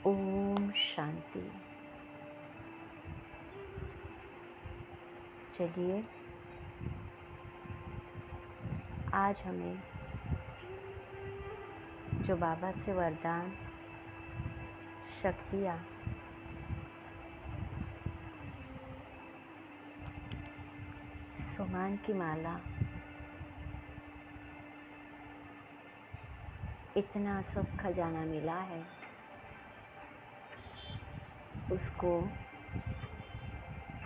ओम शांति। चलिए आज हमें जो बाबा से वरदान शक्तियाँ सुमान की माला, इतना सब खजाना मिला है, उसको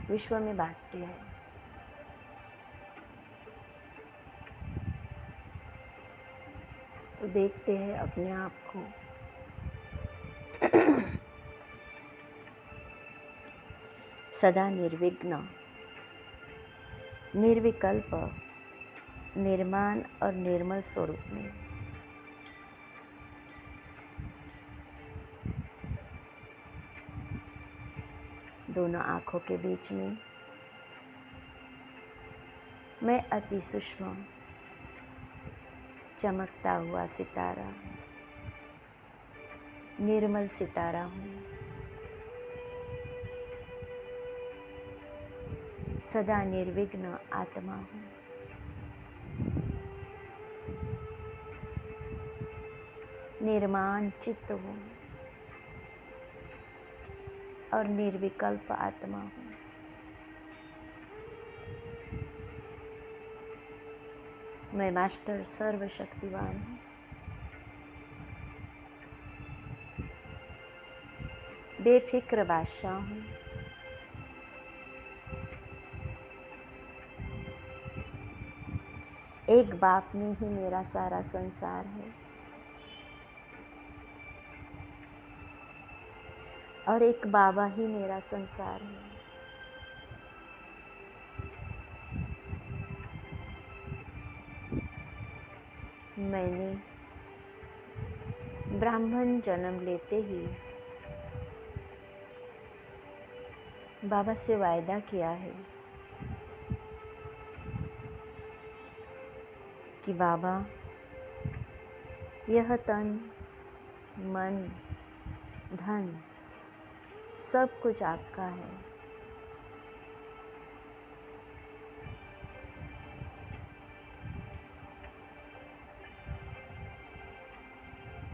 विश्व में बांटते हैं। तो देखते हैं अपने आप को सदा निर्विघ्न, निर्विकल्प, निर्माण और निर्मल स्वरूप में। दोनों आँखों के बीच में मैं अति सूक्ष्म चमकता हुआ सितारा, निर्मल सितारा हूँ। सदा निर्विघ्न आत्मा हूँ। निर्माण चित्त हूँ और निर्विकल्प आत्मा हूँ। मैं मास्टर सर्वशक्तिवान हूँ। बेफिक्र बादशाह हूँ। एक बाप में ही मेरा सारा संसार है और एक बाबा ही मेरा संसार है। मैंने ब्राह्मण जन्म लेते ही बाबा से वायदा किया है कि बाबा, यह तन, मन, धन सब कुछ आपका है।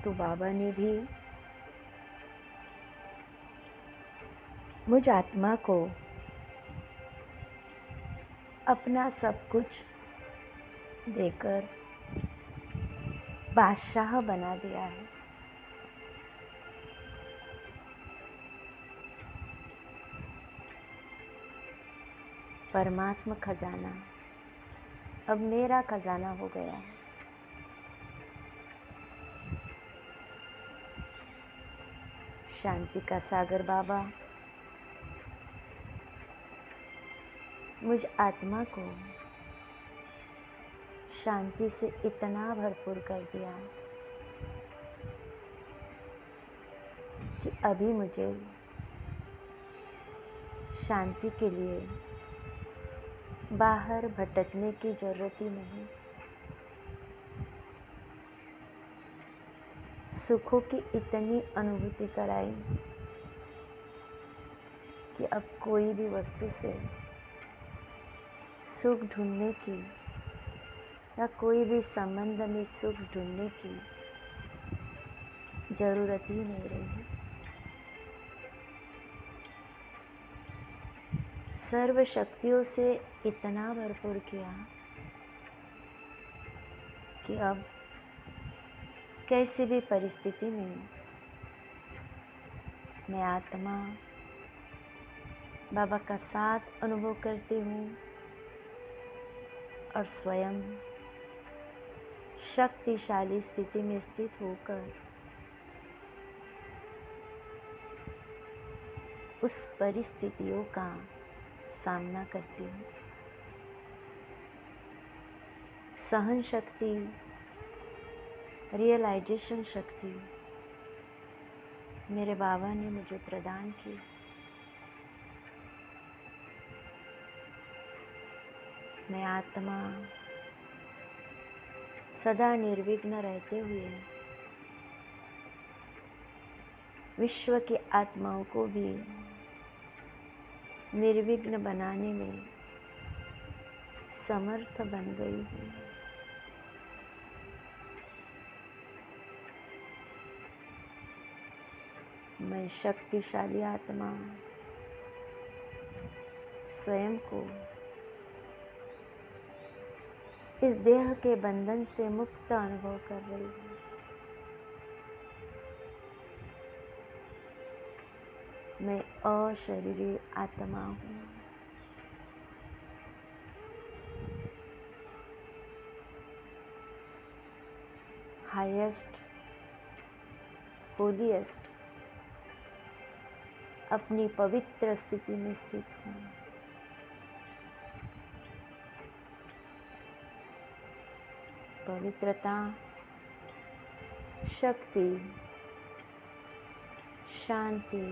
तो बाबा ने भी मुझ आत्मा को अपना सब कुछ देकर बादशाह बना दिया है। परमात्मा खजाना अब मेरा खजाना हो गया है। शांति का सागर बाबा मुझ आत्मा को शांति से इतना भरपूर कर दिया कि अभी मुझे शांति के लिए बाहर भटकने की जरूरत ही नहीं। सुखों की इतनी अनुभूति कराई कि अब कोई भी वस्तु से सुख ढूंढने की या कोई भी संबंध में सुख ढूंढने की जरूरत ही नहीं रही। सर्व शक्तियों से इतना भरपूर किया कि अब कैसी भी परिस्थिति में मैं आत्मा बाबा का साथ अनुभव करती हूँ और स्वयं शक्तिशाली स्थिति में स्थित होकर उस परिस्थितियों का सामना करती हूँ। सहन शक्ति, रियलाइजेशन शक्ति मेरे बाबा ने मुझे प्रदान की। मैं आत्मा सदा निर्विघ्न रहते हुए विश्व की आत्माओं को भी निर्विघ्न बनाने में समर्थ बन गई हूँ। मैं शक्तिशाली आत्मा स्वयं को इस देह के बंधन से मुक्त अनुभव कर रही हूँ। मैं अशरीरी आत्मा हूँ। हाईएस्ट, होलीएस्ट अपनी पवित्र स्थिति में स्थित हूँ। पवित्रता, शक्ति, शांति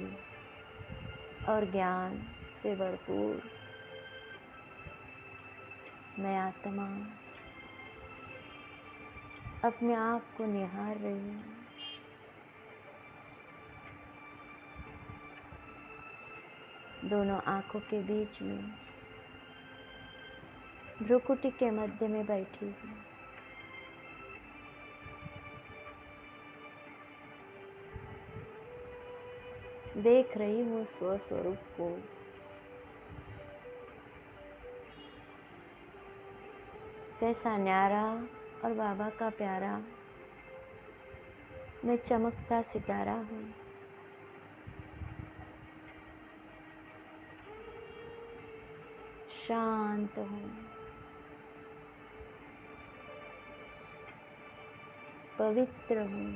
और ज्ञान से भरपूर मैं आत्मा अपने आप को निहार रही हूँ। दोनों आँखों के बीच में भ्रुकुटी के मध्य में बैठी हूँ। देख रही हूँ स्वस्वरूप को। कैसा न्यारा और बाबा का प्यारा मैं चमकता सितारा हूँ। शांत हूँ, पवित्र हूँ।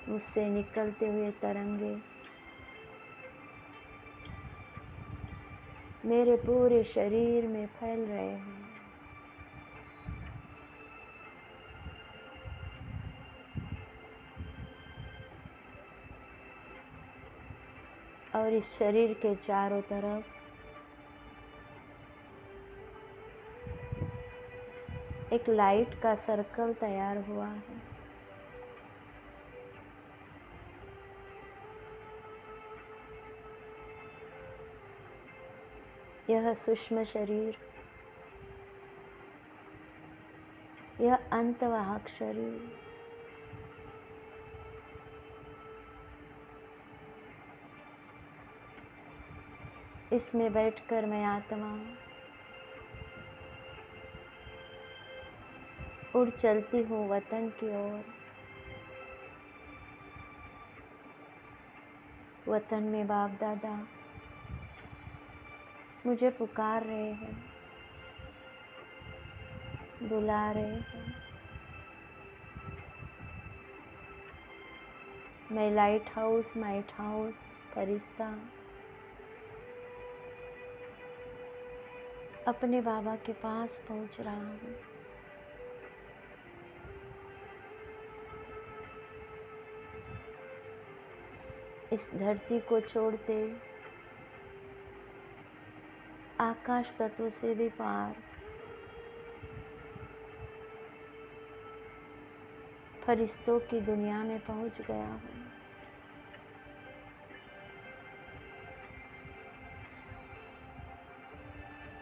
मुझसे निकलते हुए तरंगे मेरे पूरे शरीर में फैल रहे हैं। और इस शरीर के चारों तरफ एक लाइट का सर्कल तैयार हुआ है। यह सूक्ष्म शरीर, यह अंतवाहक शरीर इसमें बैठकर मैं आत्मा उड़ चलती हूँ वतन की ओर। वतन में बाप दादा मुझे पुकार रहे हैं, बुला रहे हैं। मैं लाइट हाउस फरिश्ता अपने बाबा के पास पहुंच रहा हूँ। इस धरती को छोड़ते आकाश तत्व से भी पार फरिश्तों की दुनिया में पहुंच गया हूँ।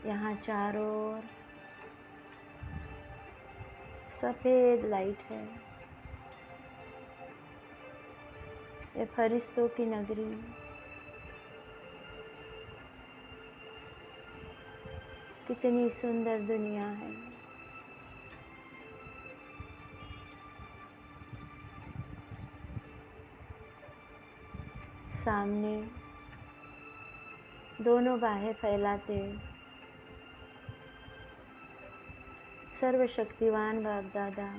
यहाँ चारों ओर सफेद लाइट है। ये फरिश्तों की नगरी, कितनी सुंदर दुनिया है। सामने दोनों बाहें फैलाते सर्वशक्तिवान बाप दादा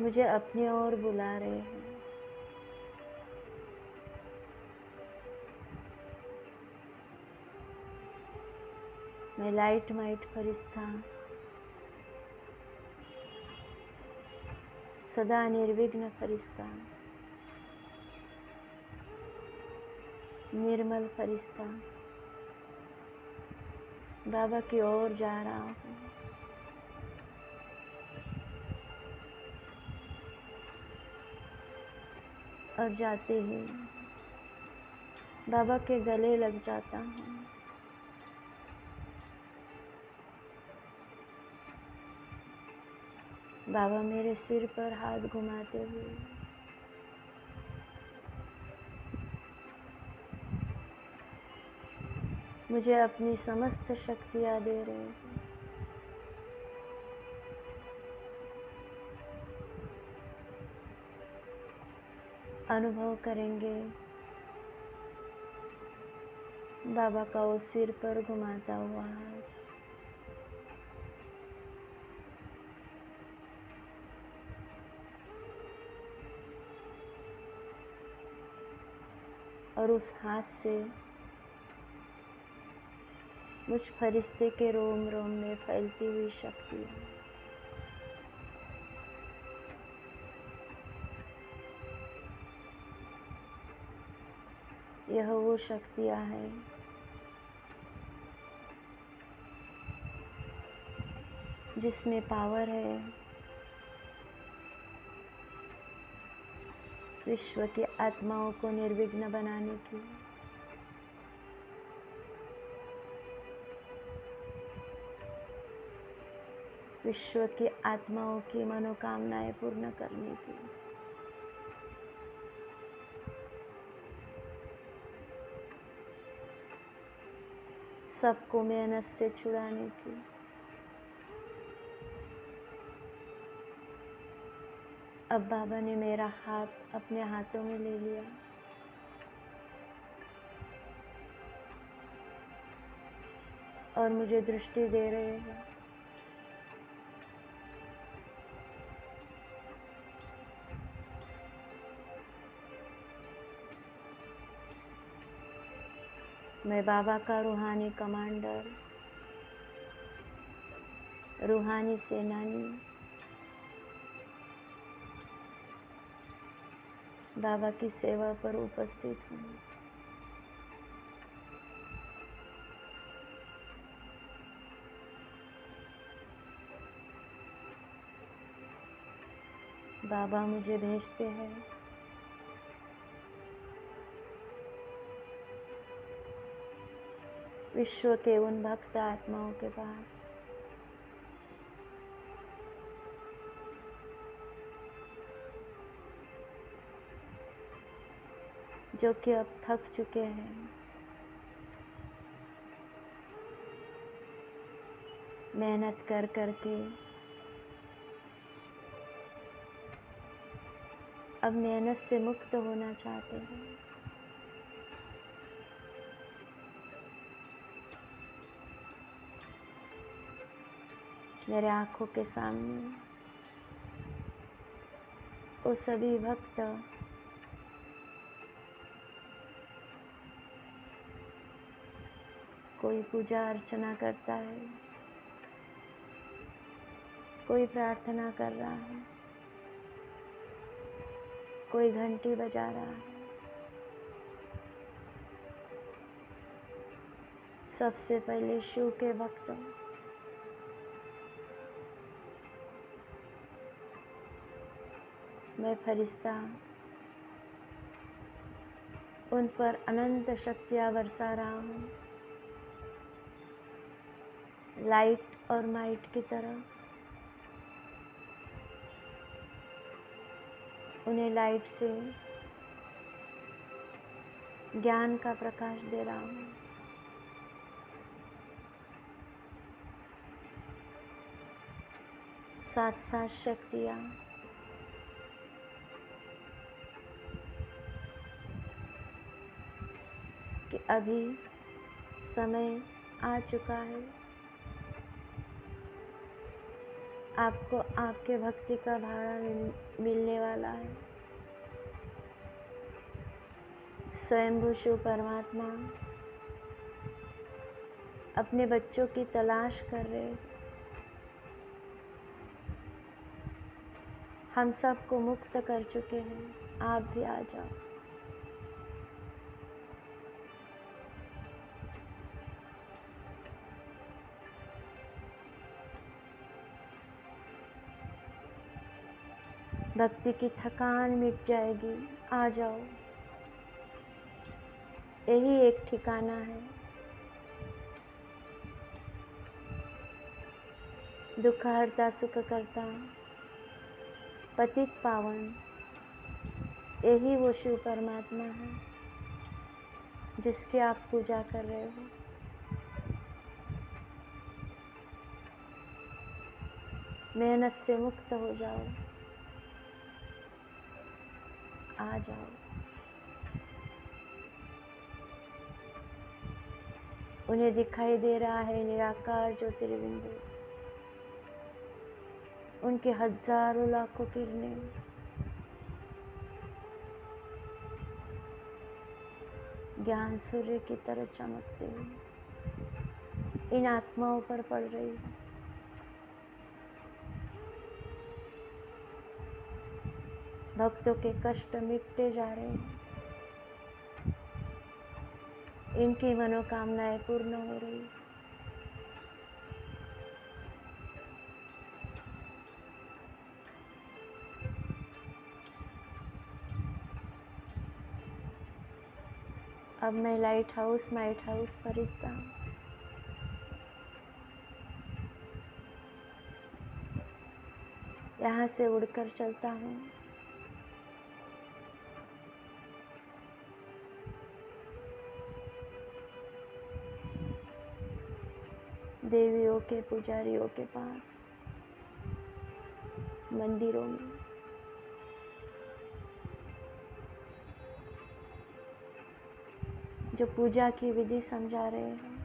मुझे अपनी ओर बुला रहे हैं। मैं लाइट फरिश्ता सदा निर्विघ्न फरिश्ता, निर्मल फरिश्ता बाबा की ओर जा रहा हूँ। और जाते ही बाबा के गले लग जाता हूँ। बाबा मेरे सिर पर हाथ घुमाते हुए मुझे अपनी समस्त शक्तियाँ दे रहे हैं। अनुभव करेंगे बाबा का वो सिर पर घुमाता हुआ हाथ। और उस हाथ से मुझ फरिश्ते के रोम रोम में फैलती हुई शक्तियाँ। यह वो शक्तियाँ हैं जिसमें पावर है विश्व की आत्माओं को निर्विघ्न बनाने की। विश्व की आत्माओं की मनोकामनाएं पूर्ण करने की। सबको मेहनत से छुड़ाने की। अब बाबा ने मेरा हाथ अपने हाथों में ले लिया। और मुझे दृष्टि दे रहे हैं। मैं बाबा का रूहानी कमांडर, रूहानी सेनानी, बाबा की सेवा पर उपस्थित हूँ। बाबा मुझे भेजते हैं विश्व के उन भक्त आत्माओं के पास जो कि अब थक चुके हैं, मेहनत कर करके अब मेहनत से मुक्त होना चाहते हैं। मेरे आँखों के सामने वो सभी भक्त कोई पूजा अर्चना करता है, कोई प्रार्थना कर रहा है, कोई घंटी बजा रहा है। सबसे पहले शिव के भक्त मैं फरिश्ता उन पर अनंत शक्तियाँ बरसा रहा हूँ, लाइट और माइट की तरह। उन्हें लाइट से ज्ञान का प्रकाश दे रहा हूँ। साथ साथ शक्तियाँ कि अभी समय आ चुका है, आपको आपके भक्ति का भाड़ा मिलने वाला है। स्वयंभू शिव परमात्मा अपने बच्चों की तलाश कर रहे हैं। हम सबको मुक्त कर चुके हैं, आप भी आ जाओ। भक्ति की थकान मिट जाएगी। आ जाओ, यही एक ठिकाना है। दुख हरता सुख करता पतित पावन, यही वो शिव परमात्मा है जिसकी आप पूजा कर रहे हो। मेहनत से मुक्त हो जाओ, आ जाओ। उन्हें दिखाई दे रहा है निराकार ज्योतिर्बिंदु, उनके हजारों लाखों किरणें ज्ञान सूर्य की तरह चमकते हुए इन आत्माओं पर पड़ रही है। भक्तों के कष्ट मिटते जा रहे हैं, इनकी मनोकामनाएं पूर्ण हो रही है। अब मैं लाइट हाउस फरिश्ता हूँ। यहाँ से उड़कर चलता हूँ। देवियों के पुजारियों के पास, मंदिरों में, जो पूजा की विधि समझा रहे हैं।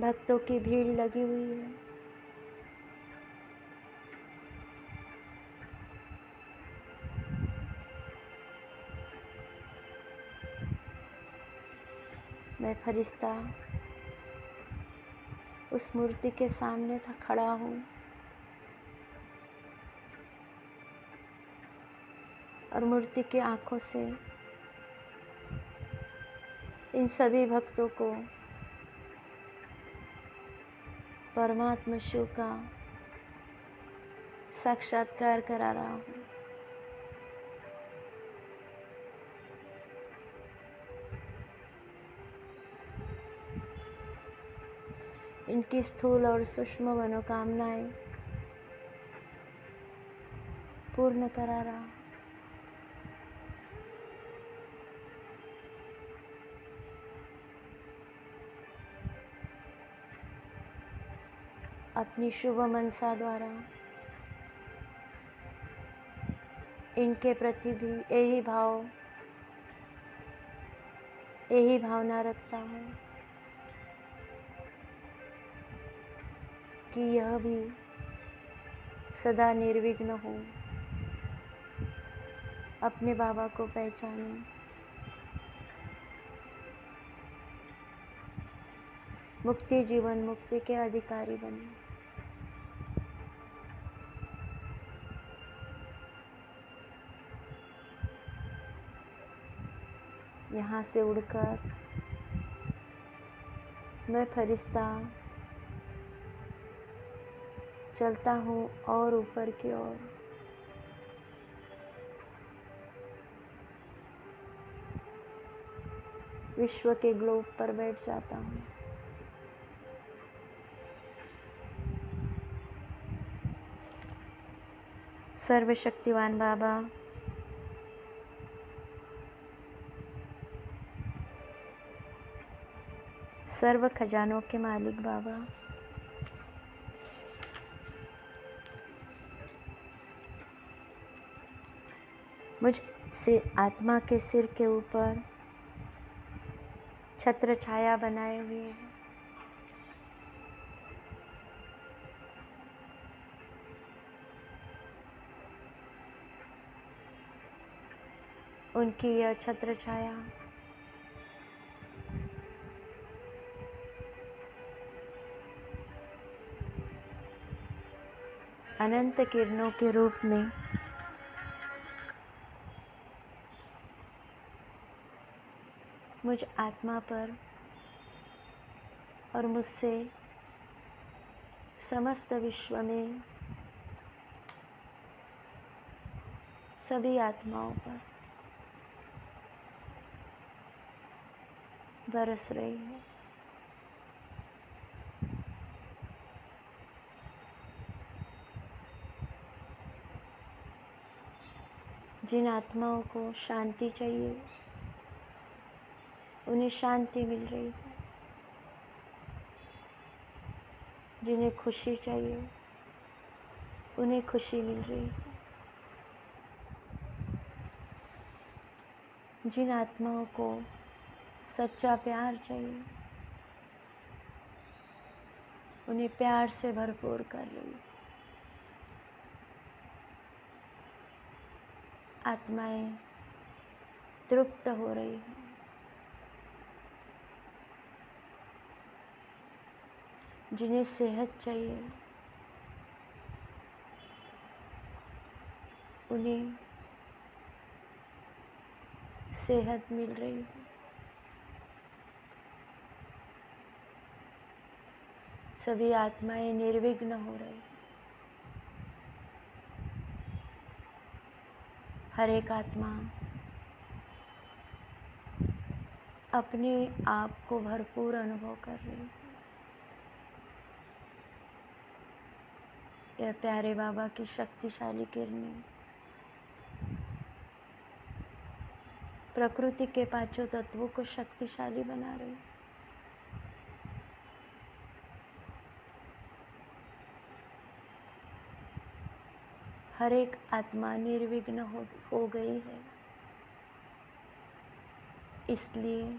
भक्तों की भीड़ लगी हुई है। मैं फरिश्ता उस मूर्ति के सामने था खड़ा हूँ और मूर्ति की आंखों से इन सभी भक्तों को परमात्मा शिव का साक्षात्कार करा रहा हूँ। इनकी स्थूल और सूक्ष्म मनोकामनाएं पूर्ण करा रहा। अपनी शुभ मनसा द्वारा इनके प्रति भी यही भावना रखता हूँ कि यह भी सदा निर्विघ्न हो, अपने बाबा को पहचाने, मुक्ति जीवन मुक्ति के अधिकारी बने। यहाँ से उड़कर मैं फरिश्ता चलता हूँ और ऊपर की ओर। विश्व के ग्लोब पर बैठ जाता हूँ। सर्वशक्तिवान बाबा, सर्व खजानों के मालिक बाबा, मुझ से आत्मा के सिर के ऊपर छत्र छाया बनाए हुए हैं। उनकी यह छत्र छाया अनंत किरणों के रूप में मुझ आत्मा पर और मुझसे समस्त विश्व में सभी आत्माओं पर बरस रही है। जिन आत्माओं को शांति चाहिए उन्हें शांति मिल रही है, जिन्हें खुशी चाहिए उन्हें खुशी मिल रही है, जिन आत्माओं को सच्चा प्यार चाहिए उन्हें प्यार से भरपूर कर रही है। आत्माएं तृप्त हो रही हैं। जिन्हें सेहत चाहिए उन्हें सेहत मिल रही है। सभी आत्माएं निर्विघ्न हो रही हैं। हर एक आत्मा अपने आप को भरपूर अनुभव कर रही है। यह प्यारे बाबा की शक्तिशाली किरणें प्रकृति के पांचों तत्वों को शक्तिशाली बना रही है। हर एक आत्मा निर्विघ्न हो गई है, इसलिए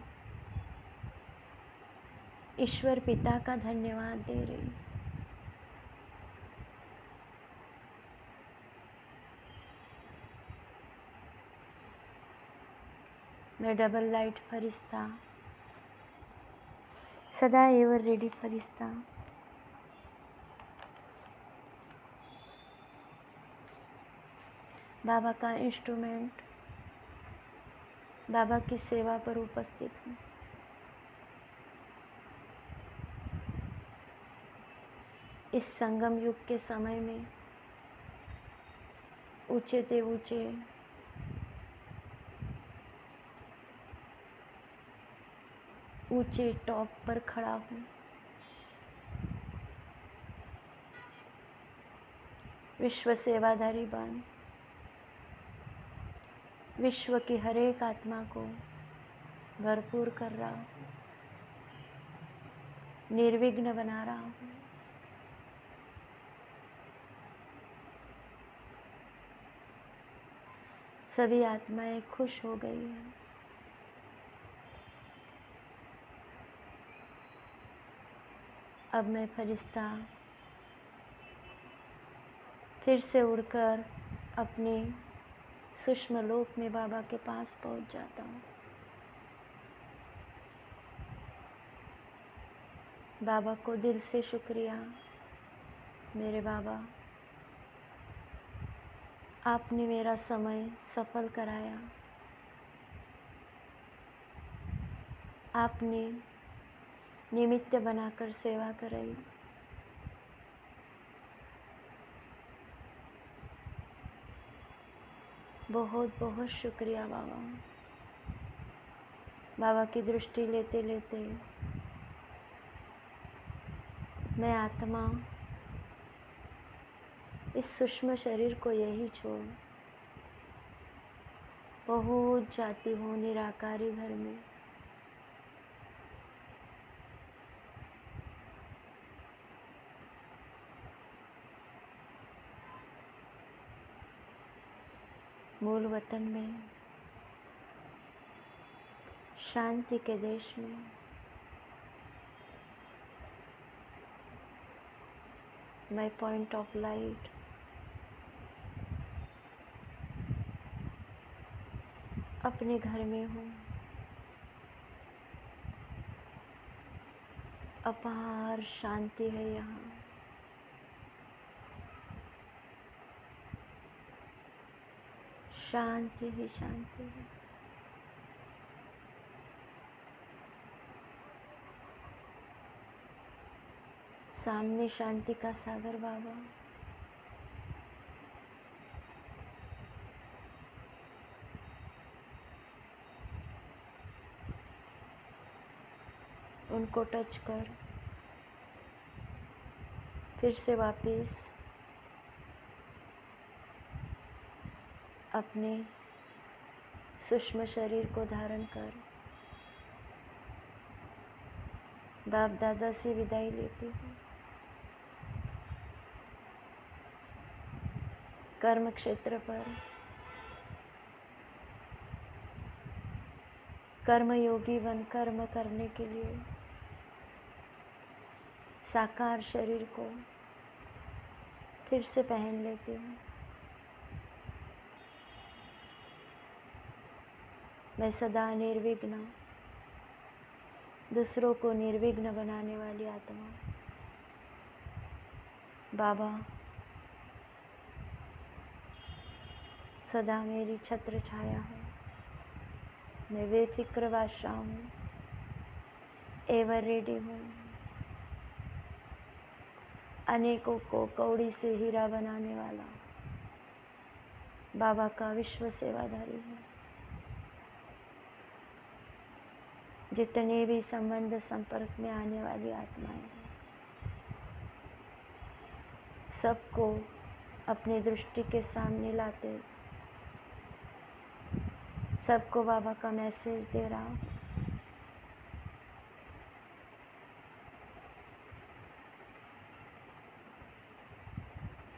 ईश्वर पिता का धन्यवाद दे रही है। मैं डबल लाइट फरिश्ता, सदा एवर रेडी फरिश्ता, बाबा का इंस्ट्रूमेंट, बाबा की सेवा पर उपस्थित हूँ। इस संगम युग के समय में ऊंचे से ऊंचे टॉप पर खड़ा हूँ। विश्व सेवाधारी बन विश्व की हर एक आत्मा को भरपूर कर रहा हूँ, निर्विघ्न बना रहा हूँ। सभी आत्माएं खुश हो गई हैं। अब मैं फरिश्ता फिर से उड़कर अपने सूक्ष्म लोक में बाबा के पास पहुंच जाता हूँ। बाबा को दिल से शुक्रिया। मेरे बाबा, आपने मेरा समय सफल कराया। आपने निमित्त बनाकर सेवा कराई। बहुत बहुत शुक्रिया बाबा। बाबा की दृष्टि लेते लेते मैं आत्मा इस सूक्ष्म शरीर को यही छोड़ पहुंच जाती हूँ निराकारी घर में। मूल वतन में, शांति के देश में, माय पॉइंट ऑफ लाइट, अपने घर में हूँ। अपार शांति है यहाँ। शांति ही शांति है। सामने शांति का सागर बाबा। उनको टच कर फिर से वापस अपने सूक्ष्म शरीर को धारण कर बाप दादा से विदाई लेती हूँ। कर्म क्षेत्र पर कर्मयोगी बन कर्म करने के लिए साकार शरीर को फिर से पहन लेती हूँ। मैं सदा निर्विघ्न, दूसरों को निर्विघ्न बनाने वाली आत्मा बाबा सदा मेरी छत्र छाया है। मैं बेफिक्र बादशाह हूँ, एवर रेडी हूँ। अनेकों को कौड़ी से हीरा बनाने वाला बाबा का विश्व सेवाधारी है। जितने भी संबंध संपर्क में आने वाली आत्माएं हैं, सबको अपनी दृष्टि के सामने लाते, सबको बाबा का मैसेज दे रहा हूँ।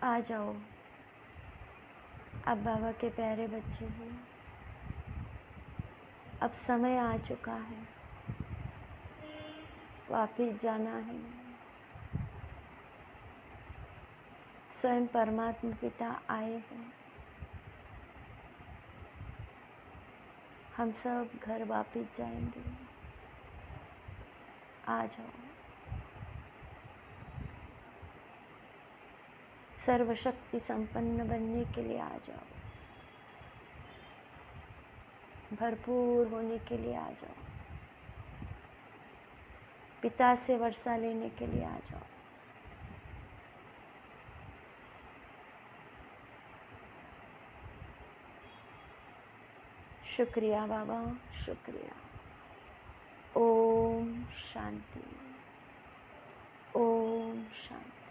आ जाओ, अब बाबा के प्यारे बच्चे हो। अब समय आ चुका है, वापिस जाना है। स्वयं परमात्मा पिता आए हैं। हम सब घर वापिस जाएंगे। आ जाओ, सर्वशक्ति संपन्न बनने के लिए आ जाओ, भरपूर होने के लिए आ जाओ, पिता से वर्षा लेने के लिए आ जाओ। शुक्रिया बाबा, शुक्रिया। ओम शांति, ओम शांति।